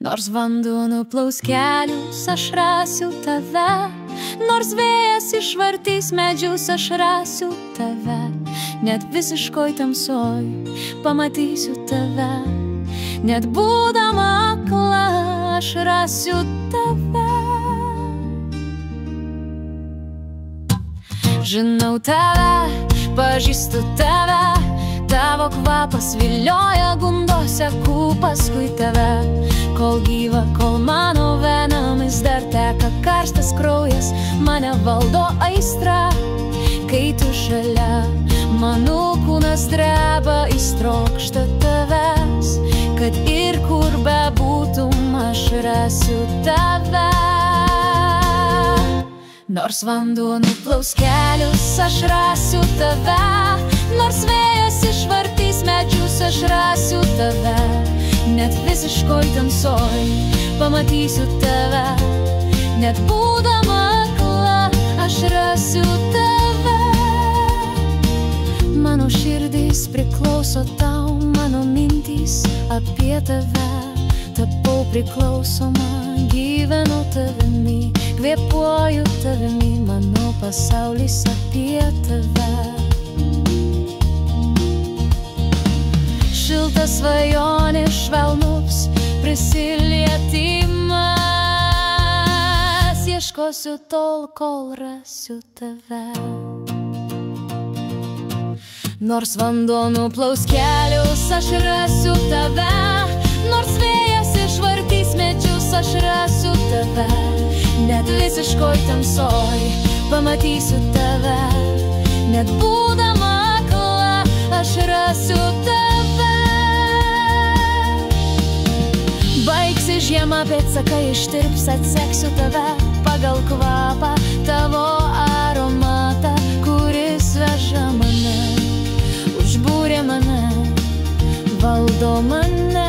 Nors vanduo nuplaus kelius, aš rasiu tave. Nors vėjas išvartys medžius, aš rasiu tave. Net visiškoj tamsoj pamatysiu tave. Net būdama akla, aš rasiu tave. Žinau tave, pažįstu tave. Tavo kvapas vilioja, gundo seku paskui tave. Kol gyva, kol mano venomis dar teka karstas kraujas, mane valdo aistra. Kai tu šalia, mano kūnas dreba, jis trokšta tavęs. Kad ir kur bebūtum, aš rasiu tave. Nors vanduo nuplaus kelius, aš rasiu tave. Nors vėjas išvartys medžius, aš rasiu tave. Net visiškoj tamsoj pamatysiu tave. Net būdama akla, aš rasiu tave. Mano širdis priklauso tau, mano mintys apie tave. Tapau priklausoma, gyvenu tavimi, kvėpuoju tavimi, mano pasaulis apie tave. Šiltas svajonės švelnus prisilietimas, ieškosiu tol, kol rasiu tave. Nors vanduo nuplaus kelius, aš rasiu tave. Nors vėjas išvartys medžius, aš rasiu tave. Net visiškoj tamsoj pamatysiu tave. Net būdama akla, aš rasiu tave. Baigsi žiema, pėdsakai ištirps, atseksiu tave. Pagal kvapą tavo aromatą, kuris veža mane, užbūrė mane, valdo mane.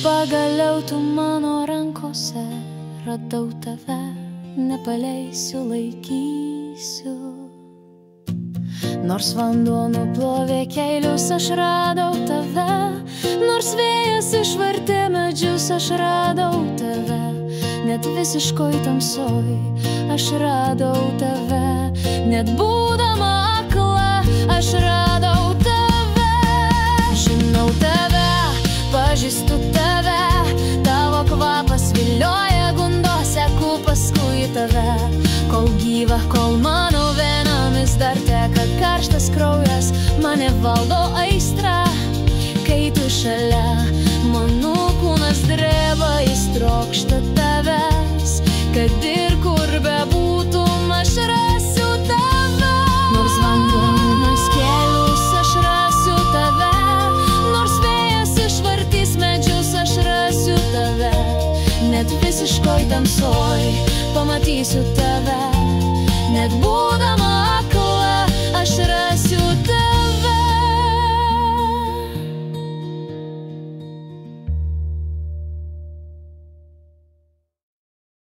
Pagaliau tu mano rankose, radau tave, nepaleisiu, laikysiu. Nors vanduo nuplovė kelius, aš radau tave. Nors vėjas išvartė medžius, aš radau tave. Net visiškoj tamsoj aš radau tave. Net būdama akla, aš radau tave. Žinau tave, pažįstu tave. Tavo kvapas vilioja, gundo seku paskui tave. Kol gyva, kol mano venomis dar teka karštas kraujas, mane valdo aistra. Kai tu šalia, mano kūnas dreba, jis trokšta tavęs. Kad ir kur bebūtum, aš rasiu tave. Nors vanduo nuplaus kelius, aš rasiu tave. Nors vėjas išvartys medžius, aš rasiu tave. Net visiškoj tamsoj pamatysiu tave. Net būdama